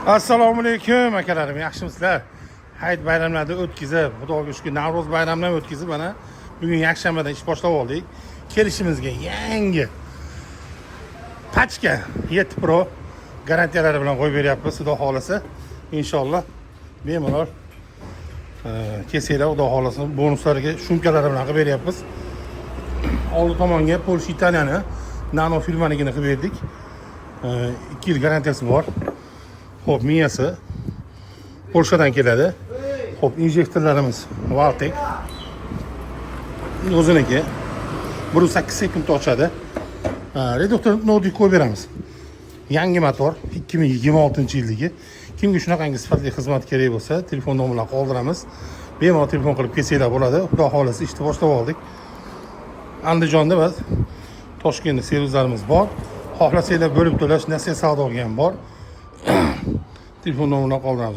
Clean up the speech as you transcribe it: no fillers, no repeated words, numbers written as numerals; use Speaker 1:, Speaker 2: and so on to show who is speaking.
Speaker 1: Assalomu alaykum akalarim, yaxshimisizlar? Hayit bayramlarni o'tkazib, Xudoga shukr, Navro'z bayramlarini o'tkazib, mana bugun yakshanbadan ish boshlab oldik. Kelishimizga yangi pachka 7 Pro garantiyalari bilan qo'yib beryapmiz, Xudo xolasa. Inshaalloh bemalol kesinglar, Xudo xolasa. Bonuslariga shumkalari bilan qilib beryapmiz. Oldi tomonga Polsha Italiyani nano filmaligini qilib berdik. 2 yil garantiyasi bor. Hop, miyasi Polshadan keladi. Hop, injektorlarimiz Valtek. O'ziniki 1.8 sekundda ochadi. Reduktor nodlik qo'yib beramiz. Yangi motor 2026-yildagi. Kimga shunaqangi sifatli xizmat kerak bo'lsa, telefon nomerlarini qoldiramiz. Bemalol telefon qilib kelsanglar bo'ladi. Xudo xolasa ishni boshlab oldik. Andijonda va Toshkentda servislarimiz bor. Xohlasanglar bo'lib to'lash, nasiya savdo ham bor. Telefon nomerini qoldiramiz.